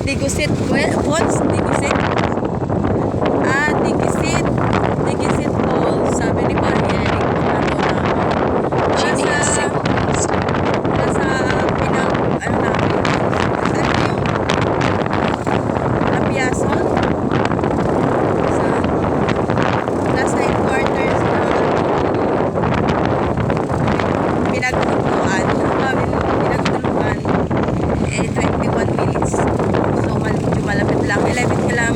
Digusit Falls, Digusit. Digusit. Digusit Falls. Sabi ni Mariel, nasa pinang, ano namin, ano yung Lapiason? Sa nasa headquarters na pinagtuluan. Pinagtuluan. 21 minutes. So, medyo malapit lang. 11 ka lang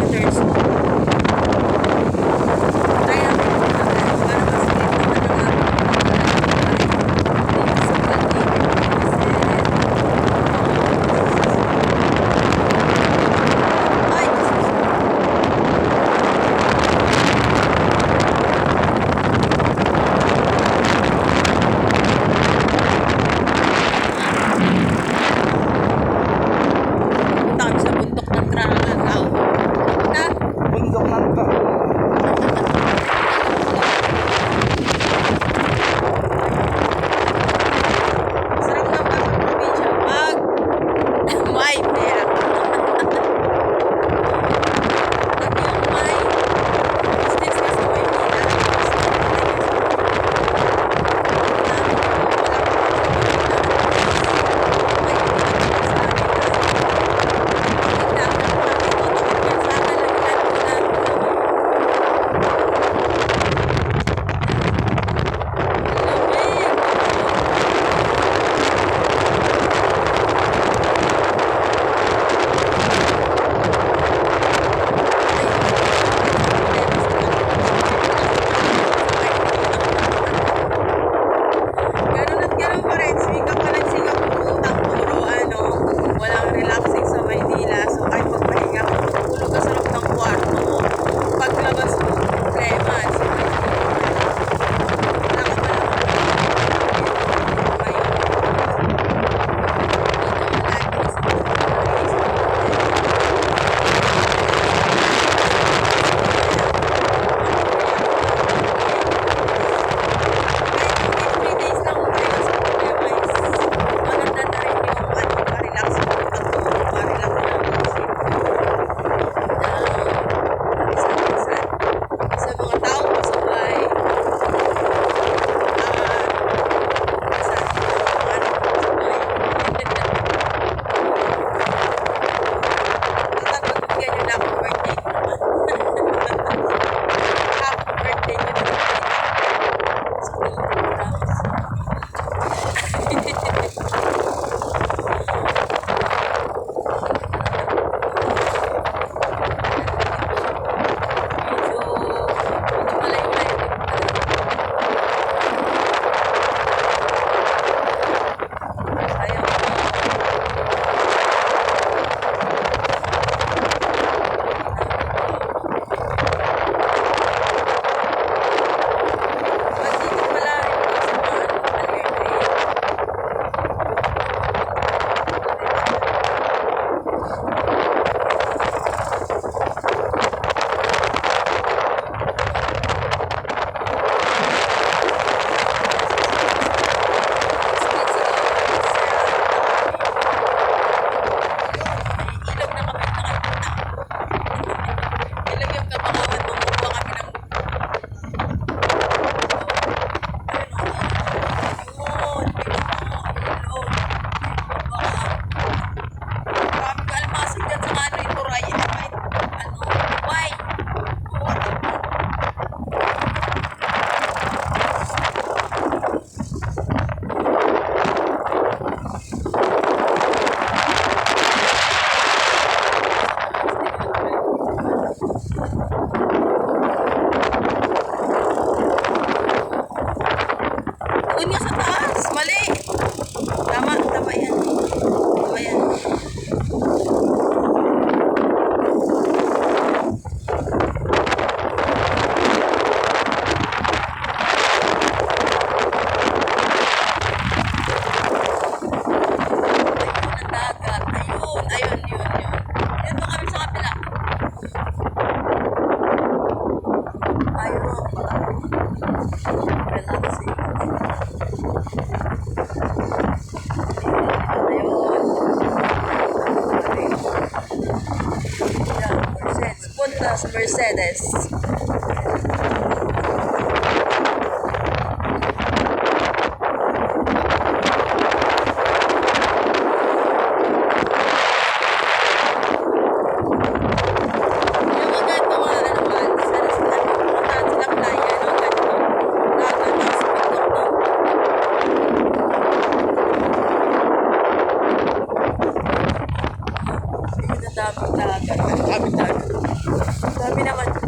sa Mercedes.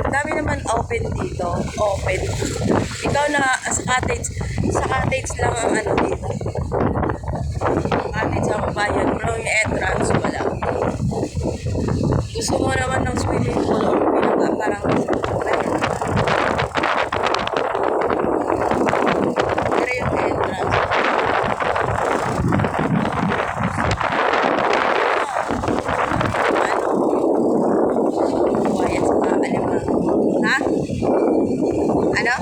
Dami naman open dito. Open. Ikaw na sa cottage lang ang ano dito. Cottage ang bayan. Pero yung entrance wala. Gusto mo naman ng swimming pool o parang pero yung entrance. Ha? Ano?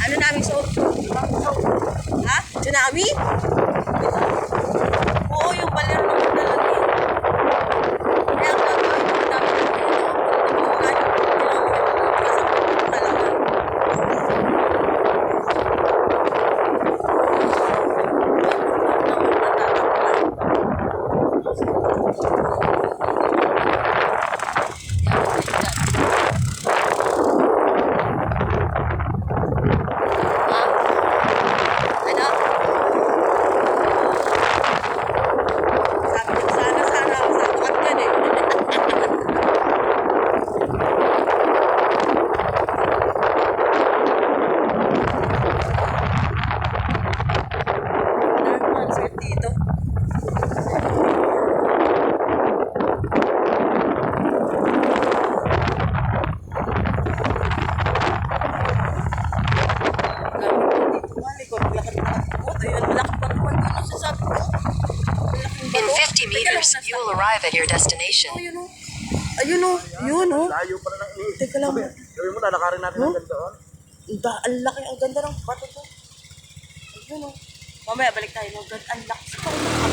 Ano namin suot? Ha? Tsunami? Oo, yung baler ng dalagi. Kaya ang gagawin ko dapat dito. In 50 meters, you will arrive at your destination. Ayun o. Yun o. Layo pa na ng Teka lang. Gawin mo, lalakarin natin ang ganda doon. Ang laki, ang ganda ng bato doon. Ayun o. Mamaya balik tayo. Ang laki.